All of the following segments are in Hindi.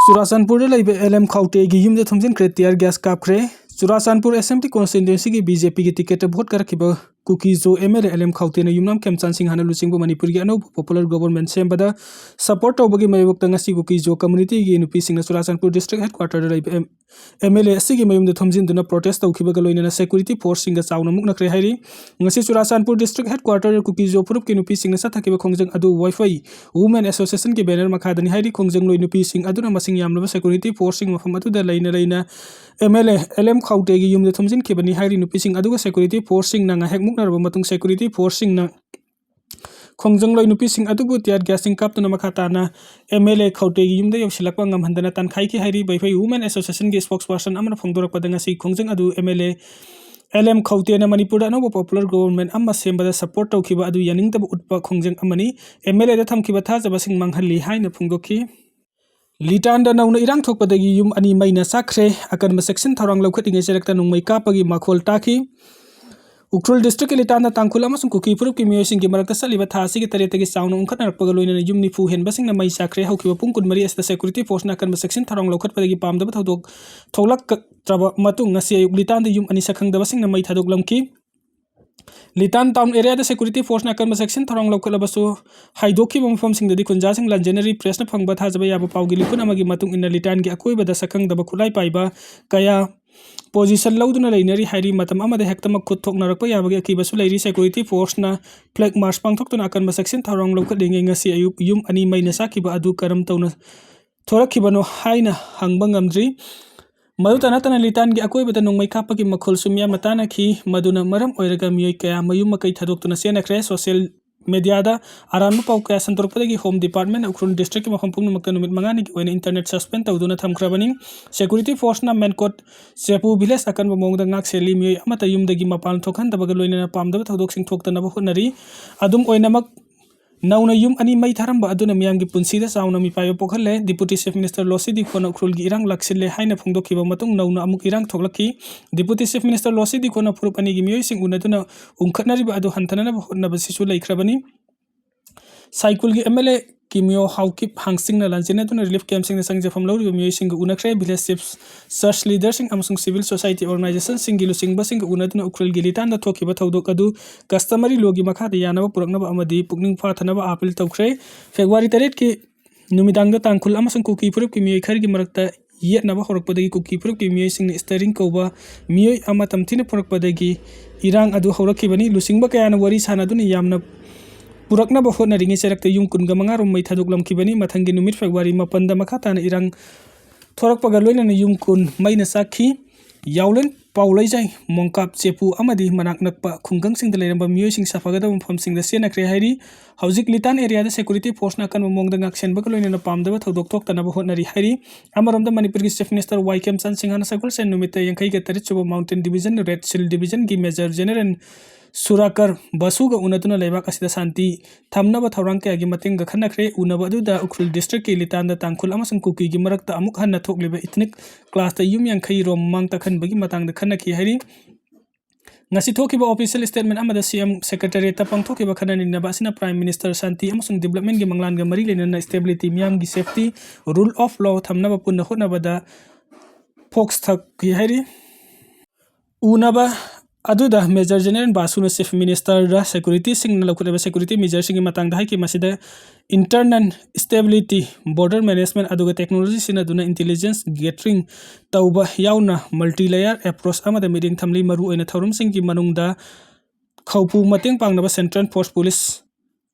Churachandpur LM Khaute gi yumde thumjin kretiar gas kapkre Churachandpur Assembly Constituency gi BJP gi ticket vote karakhiba Kuki jo MLA LM Khaute na yumnam Kemchan Singh hana luchingbu Manipur gi anu popular government sembada support tawbagi mayok tangasi Kuki jo community gi nupi singna Churachandpur district headquarter da MLA asigi mayumde thumjin duna protest tawkhibaga loinana security force singa chauna mukna kre hairi ngasi Churachandpur district headquarter Kuki jo purup ki nupi singna sathakiba khongjang adu wifi women association ki banner makhadani hairi khongjang loi nupi sing aduna masing yamlaba security force sing mafam adu da laina MLA LM Khaute gi yumde thumjin khibani hairi nupi sing aduga security force sing nanga hek muknarba matung security force sing na khongjang loi nupi sing adubu tiar gasing kaptuna makhatana MLA Khaute gi yumde yausilakwa ngamhandana tankhai ki hairi baifai women association gi spokesperson amana phongdorak padanga si khongjang adu MLA LM Khaute na Manipur da no popular government amma sembada support tawkhiba adu yaningta utpa khongjang amani MLA da thamkhiba thajaba sing manghalli haina phongdokhi Litanda nauna irang thokpadagi yum ani maina sakre akan section tharang lokhatinge serekta nungmai kapagi makhol taki Ukhrul district Litanda tangkhul amasung Kuki purup ki miyosing gi marakta saliba thasi gi taretagi sauna ungkhatnarpaga loina yum ni fu henba singna mai sakre haukiba pung kunmari asta security force na akan section tharang lokhatpadagi pamdaba thodok tholak traba matung ngasi ayuk Litanda yum ani sakhangdaba singna mai thadok lamki Litan town area the security force na kan section tharang local basu haidoki mafam sing dadi kunja sing lanjenary press na phangba thajaba yaba pawgi likun amagi matung inna Litan gi akoi bada sakhang daba khulai paiba kaya position lauduna leinari hairi matam amade hektama khut thoknarakpa yabagi akibasu leiri security force na flag march pangthoktuna kan section tharang local dinge ngasi ayuk yum ani maina sakiba adu karam tawna thorakhibano haina hangba ngamdri Madutana tana Litan gi akoi bata nungmai kapagi makhol sumya matana ki maduna maram oiraga miyoi kaya mayum makai thadoktuna senakre social media da aranmu pau kaya santorpadagi home department Ukhrul district ki mafam pungnu makta numit mangani ki oina internet suspend tawduna thamkhrabani security force na Menkot Sepu village akan bamongda ngak seli miyoi amata yumdagi mapan thokhan tabaga loina pamdaba thodok sing thoktana ba honari adum oinamak Nauna yum ani mai tharamba aduna miyamgi punsida sauna mi payo pokhalle deputy chief minister Losidi khona Ukhrul gi irang laksille haina phongdokhiba matung nauna amuk irang thoklaki deputy chief minister Losidi khona phurup ani gi miyoi sing unaduna ungkhatnari ba adu hanthana ba honna ba sisu laikhrabani cycle gi MLA Kimio Haukip Hangsing na lanjena tuna relief camp sing na sangjafam lawri miyoi sing unakre village chiefs search leaders sing amasung civil society organization sing gilu sing ba sing unaduna Ukhrul gi Litan da thokiba thodok adu customary logi makha da yanaba puraknaba amadi pukning phathanaba appeal tawkhre February 3 ki numidang da tangkhul amasung Kuki purup ki miyoi khar gi marakta yetnaba horakpadagi Kuki purup ki miyoi sing na steering koba miyoi ama tamthina purakpadagi irang adu horakhibani lusingba kayana wari sanaduna yamna Purakna bahot na ringi serakta yung kun gamanga rumay thadok lamkibani mathangi numit February mapanda makata na irang thorak pagaloy na yung kun may nasakhi yaulen paulay jay mongkap cepu amadi manak nakpa khunggang sing dalay namba miyoy sing safagada mpham sing da sena kre hairi hauzik Litan area da security force na kan mongda ngaksen bagaloy na pamdaba thodok thok tana bahot na ri hairi amaramda Manipur gi chief minister Kemchan Singh hana sakul sen numit yankai ga tarit chuba mountain division red shield division gi major general Surakar basuga unatuna lebak asida santi thamnaba thorang kaya gi mating ga khanakre unaba adu da Ukhrul district ki Litan da tangkhul amasung Kuki gi marakta amuk hanna thokleba ethnic class ta yum yankai rom mangta khan bagi matang da khanaki hairi ngasi thokiba official statement amada CM secretary ta pangthokiba khanani naba sina prime minister santi amasung development gi manglan ga mari lena stability miyam gi safety rule of law thamnaba punna hotnaba da fox thak gi hairi unaba Aduda Major General Basuna Chief Minister da Security Sing Nalakuleba Security Major Sing Matang da Haki Masida Internal Stability Border Management Aduga Technology Sinaduna Intelligence Gathering Tauba Yauna Multi-layer Approach Amada Meeting Thamli Maru Ena Thorum Sing Ki Manungda Khaupu Mating Pangnaba Central Force Police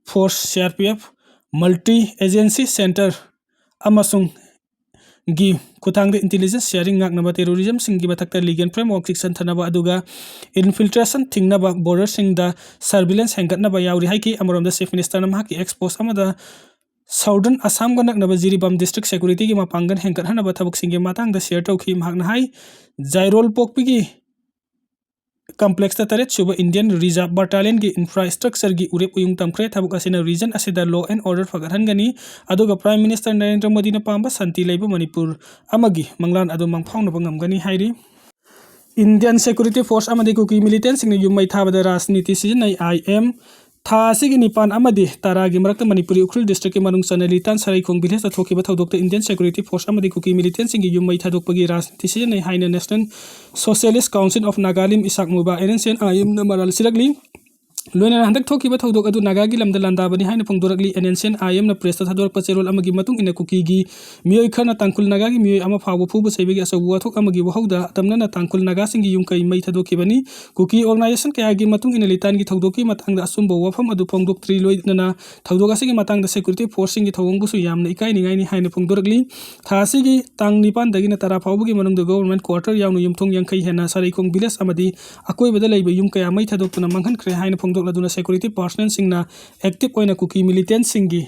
Force CRPF Multi-Agency Center Amasung gi kutang de intelligence sharing ngaknaba terrorism singi batakta legal framework section thanaba aduga infiltration thingnaba border sing da surveillance hengkatnaba yauri haiki amarom da chief minister namha ki expose amada southern assam ga naknaba Jiribam district security gi mapangan hengkat hanaba thabuk singi matang da share tawki mahakna hai jairol pokpi gi complex ta taret suba Indian Reserve Battalion gi infrastructure gi urep uyung tamkre thabuk asina region asida law and order fagarhan gani aduga Prime Minister Narendra Modi na pamba santi leiba Manipur amagi manglan adu mangphang na bangam gani hairi Indian Security Force amadi Kuki militant sing yumai thabada rajniti sinai IM था असिगी निपान अमदी तारागी मरक्ता मणिपुरी उखरुल डिस्ट्रिक्ट के मनुंग चना लितान सराइखोंग विलेज थोकिबा थौदोक्ता इंडियन सिक्योरिटी फोर्स अमदी कुकी मिलिटेंट सिंगी युम मई थादोक्पगी राजनीति सिजन हाइना National Socialist Council of Nagalim Isak Muivah NSCN IM नमरल सिरगली लोइना हंदक थोकिबा थौदोक अदु नागागी लमदा लांदाबनी हाइना फोंदोरगली एनएनसीएन आईएम न प्रेस थादोरप चेरोल अमगी मतुंग इन कुकीगी मियोय खरना तांकुल नागागी मियोय अमा फावो फुबु सैबगी असौ वाथोक अमगी वहौदा तमना तांकुल नागा सिंगी युम कई मई थादोकिबनी कुकी ऑर्गेनाइजेशन कयागी मतुंग इन लितानगी थौदोकी मतंगदा असुंबो वफम अदु फोंदोक्ट्री लोइना थौदोक असिगी मतंगदा सिक्योरिटी फोर्स सिंगी थौंगबुसु यामना इकाई निगाइनी हाइना फोंदोरगली थासिगी तांग निपान दगिना तारा फावबगी मनुंग द गवर्नमेंट क्वार्टर यावनु युमथोंग यंखै हेना सराइखोंग विलेज अमदी अकोइबदा लैब युम कया मई थादोक्तुना मंगहनख्रे हाइना फोंदोक्लदुना सिक्योरिटी पर्सनल सिंगना एक्टिव ओइना कुकी मिलिटेंट सिंगी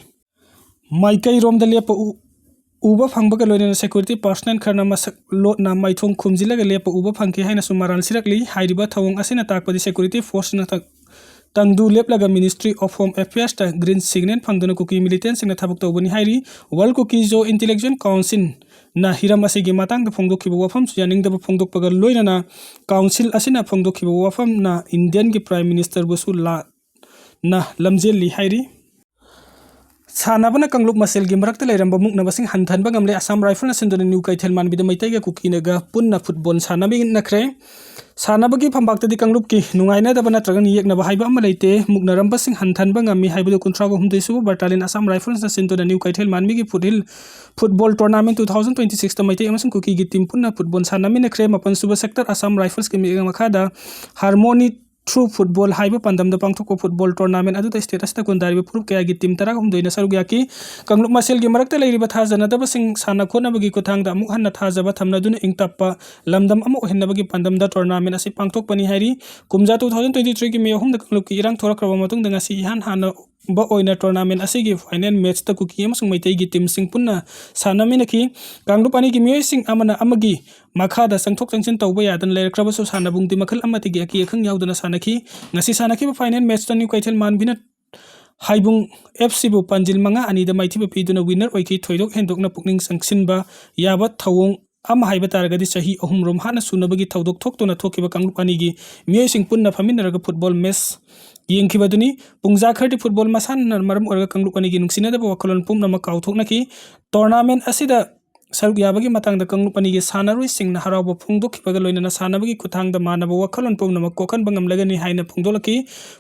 माइकई रोमदा लेप उबा फंगबगा लोइना सिक्योरिटी पर्सनल खरना मसक लोटना माइथोंग खुमजिलगा लेप उबा फंके हाइना सुमारान सिरकली हाइरिबा थौंग असिना ताकपदि सिक्योरिटी फोर्स ना तंगदु लेपलगा मिनिस्ट्री ऑफ होम अफेयर्स ता ग्रीन सिग्नल फंगदुना कुकी मिलिटेंट सिंगना थाबक तौबनी हाइरी world Kuki Zo intellectual council ना हिरम असिगी मतंग फोंदोखिबा वफम यानिंगदब फोंदोकपगा लोइना काउंसिल असिना फोंदोखिबा वफम ना इंडियन की प्राइम मिनिस्टर बुसु ला ना लमजेली हाइरी सानाबना कंगलुप मसेल की मरक्ता लेरंबा मुक्नबसिंग हंथनबा गमले असम राइफल सिंदुना न्यू कैथेल मानबिद मैतैगा कुकीनगा पुन्ना फुटबॉल सानाबि नखरे सानाबगी फंबाक्तदी कंगलुप की नुंगाइनादबा नत्रगन येकनबा हाइबा अमा लेते मुक्नरंबसिंग हंथनबा गमी हाइबदो 19 बटालियन असम राइफल सिंदुना न्यू कैथेल मानबिगी फुटबॉल टूर्नामेंट 2026 मैतै अमसुंग कुकी की टीम पुन्ना फुटबॉल सानामि नखरे मपन सुबा सेक्टर असम राइफल्स के मिगा मखादा हार्मोनी थ्रू फुटबॉल हाइबा पंदमदा पांगथोको फुटबॉल टूर्नामेंट अदुदा स्टेट असता कोंदारिबा फुरुप कया की टीम 13 सरुग याकी कंगलुप मसेल की मरक्ता लेरिबा थाजनदबा सिंग साना खोनबगी कोथांगदा अमुक हन्ना थाजबा थमनदुना इंगतप्पा लमदम अमु ओहिनबगी पंदमदा टूर्नामेंट असि पांगथोकपनी हाइरी कुमजा 2023 की मे अहुमदा कंगलुप की इरांग थोरक्रबा मतुंगदा ngasi इहान हाना बओइना टूर्नामेंट असिगी फाइनल मैच ता कुकी अमसुंग मैतैगी टीम सिंग पुन्ना सानामिनखी कांगलुप अनिगी मियोय सिंग अमना अमगी मखादा संगथोक संगसिन तौबा यादन लेरक्रबसु सानाबुंगदी मखल अमतिगी अकी अखंग यावदना सानखी ngasi सानखी फाइनल मैच ता न्यू कैथेल मानबिना हाइबुंग एफसी बु पंजिल मंगा अनिदा माइथिबा पीदुना विनर ओइकी थोइदोक हेंदोकना पुकनिंग संगसिनबा याबा थौंग अम हाइबा तारगदी सही अहुम रोम हाना सुनबगी थौदोक थोक्तोना थोकिबा कांगलुप अनिगी मियोय सिंग पुन्ना फमिनरगा फुटबॉल मैच येंखिबदुनी पुंगजा खरती फुटबॉल मसान मरम ओरगा कंगलुप अनिगी नुंगसिनदबा वखलोन पुमनम काउथोकनकी टूर्नामेंट असिदा सरुक याबगी मतंगदा कंगलुप अनिगी सानारुई सिंगना हरावबा फोंदोखिबगा लोइना सानाबगी खुथांगदा मानबा वखलोन पुमनम कोखनबा ngamlagani हाइना फोंदोलकी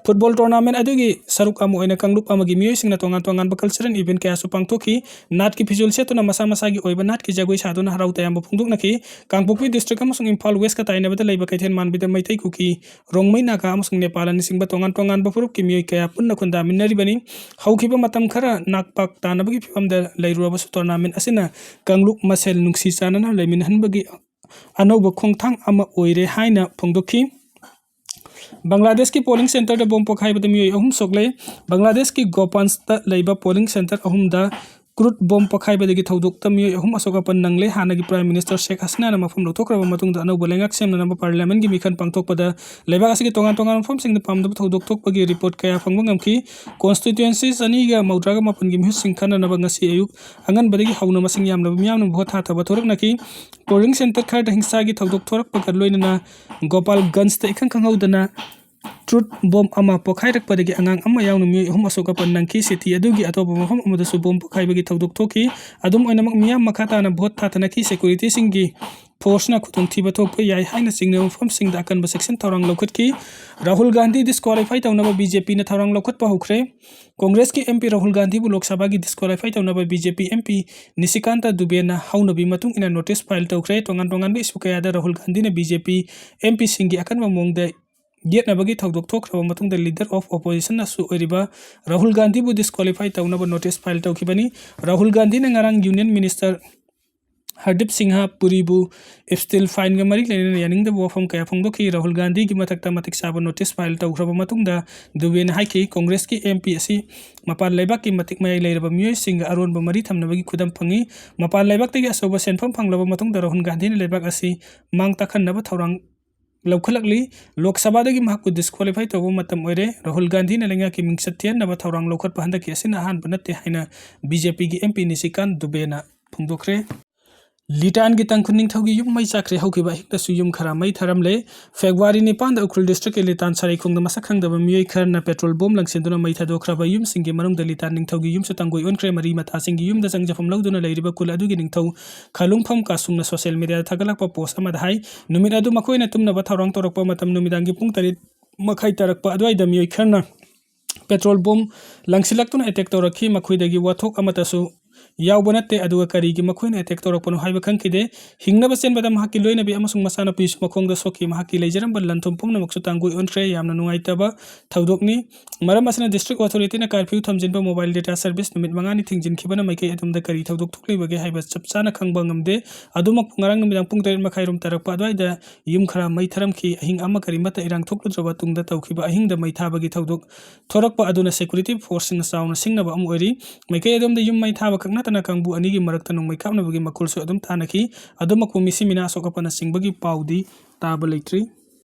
फुटबॉल टूर्नामेंट अदुगी सरुक अमु ओइना कंगलुप अमगी मियोय सिंगना तोंगान तोंगान कल्चरल इवेंट कयासु पांगथोखी नाट की फिजुल सेतुना मसा मसागी ओइबा नाट की जगोई सादुना हराव तयामबा फोंदोकनकी कांगपोकपि डिस्ट्रिक्ट अमसुंग इम्फाल वेस्ट का ताइनबदा लैबा कैथेन मानबिदा मैतै कुकी रोंगमै नागा अमसुंग नेपाल नि सिंगबा तोंगान तोंगान बफुरुप की मियोय कया पुन्ना खुंदा मिनरिबनी हौखिबा मतम खरा नाकपाक तानबगी फिफमदा लैरुबसु टूर्नामेंट असिना कंगलुप मसेल नुंगसी चानना लैमिनहनबगी अनौब खोंगथांग अमा ओइरे हाइना फोंदोखी बांग्लादेश की पोलिंग सेंटर द बम पोखाइबदा मियोय अहुम सोकले बांग्लादेश की गोपांसता लैबा पोलिंग सेंटर अहुमदा क्रूड बम पोखाइबदगी थौदोक्ता मियोय अहुम असोकापन नंगले हानागी prime minister Sheikh Hasina मफम लौथोक्रबा मतुंगदा अनौब लेंगाक सेमननबा parliament की मिखन पांगथोकपदा लेबाक असिगी तोंगान तोंगान मफमसिंगदा पामदबा थौदोक थोकपगी रिपोर्ट कया फंगबा ngamki constituencies अनिगा मौद्रागा मापन की मिहुस सिंखाननबा ngasi अयुक अंगनबदगी हौना मसिंग यामनबा मियामनु भोट थाथबा थोरकनकी पोलिंग सेंटर खरदा हिंसागी थौदोक थोरकपगा लोइनना गोपालगंज ता इखंग खंगौदना ट्रुथ बम अमा पोखाइरकपदगी अंगांग अमा यावनु मियोय अहुम असोकापन नंकी सिटी अदुगी अतोबा मफम अमदसु बम पोखाइबगी थौदोक थोकी अदुम ओइनमक मियाम मखाताना भोट थाथनकी सिक्योरिटी सिंगी फोर्सना खुतुंग थीबा थोकपा याय हाइना सिंगने मफम सिंगदा अकनबा सेक्शन थौरांग लौखटकी राहुल गांधी डिस्क्वालीफाई तौनबा बीजेपी ने थौरांग लौखटपा हुखरे कांग्रेस की एमपी राहुल गांधी बु लोकसभा की डिस्क्वालीफाई तौनबा बीजेपी एमपी निशिकांता दुबेना हौनबी मतुंग इना नोटिस फाइल तौखरे तोंगान तोंगान बे इशू कयादा राहुल गांधी ने बीजेपी एमपी सिंगी अकनबा मोंगदा येटनबगी थौदोक थोक्रबा मतुंगदा लीडर ऑफ ऑपोजिशन असु ओरिबा राहुल गांधी बु डिस्क्वालीफाई तौनबा नोटिस फाइल तौखिबनी राहुल गांधी ने ngarang union minister Hardeep Singh पुरीबु स्टील फाइन ग मरी लेने यानिंग द वफम कया फोंदोखी राहुल गांधी की मथकता मतिक साबा नोटिस फाइल तौख्रबा मतुंगदा दुबेन हाइकी कांग्रेस की एमपी असि मपान लेबाक की मतिक मय लेरबा मियोय सिंग अरोनबा मरी थमनबगी खुदम फंगी मपान लेबाक तगी असोबा सेनफम फंगलबा मतुंगदा राहुल गांधी ने लेबाक असि मांग तखनबा थौरांग लौखलकली लोकसभादगी महकु डिस्क्वालीफाई तौबा मतम ओइरे राहुल गांधी ने लेंगा की मिंगसथियन नबा थौरांग लौखत पहंदकी असिना हान बनते हाइना बीजेपी की एमपी निशिकांत दुबेना फोंदोखरे लिटान की तंखुन निंगथौगी युम मई चाखरे हौखिबा हिक्तसु युम खरा मई थरमले फेब्रुवारी 9 उखरुल डिस्ट्रिक्ट के लिटान सारेखुंग मसक खंगदबा मियोय खरना पेट्रोल बम लंगसिंदुना मई थादोखराबा युम सिंगे मनुंग लिटान निंगथौगी युम सुतंगोय ओनख्रे मरी मतासिंगी युम द जंगजफम लौदुना लेरिबा कुल अदुगी Ningthou खलुंगफम कासुंगना social media थागलकपा post अमदा high नुमित अदु मखोयना तुमनबा थौरांग तोरकपा मतम नुमिदांगी पुंग 3 मखाई तरकपा अदवाइदा मियोय खरना पेट्रोल बम लंगसिलक्तुना अटैक तौरखी मखोयदगी वाथोक अमतसु याव बनते अदुगा करीगी मखोयना अटैक तौरकपनु हाइबा खंखिदे हिंगनबा चेनबदा महाकी लोइनबी अमसुंग मसाना पिस मखोंगदा सोखी महाकी लेजरंबा लंथुम पुंगनमक्सु तांगुय ओनख्रे यामना नुंगाइतबा थौदोकनी मरम असना डिस्ट्रिक्ट अथॉरिटीना कर्फ्यू थमजिनबा मोबाइल डेटा सर्विस नुमित मंगानी थिंगजिनखिबना माइकै अदुमदा करी थौदोक थुक्लेबगे हाइबा चपचाना खंगबा ngamde अदुमक ngarang numitang pung 3 मखाइरुम तरकपा अदवाइदा युम खरा मै थरमखी अहिंग अमा करी मत इरांग थोक्लुद्रबा तुंगदा तौखिबा अहिंगदा मै थाबगी थौदोक थोरकपा अदुना सिक्योरिटी फोर्स सिंग साउना सिंगनबा अम ओइरी माइकै अदुमदा युम मै थाबा खंगनातना कंगबु अनिगी मरक्ता नुंगमै खापनबगी मखुलसु अदुम थानखी अदुमक मिसी मिना सोकपना सिंगबगी पाउदी ताबा लेट्री।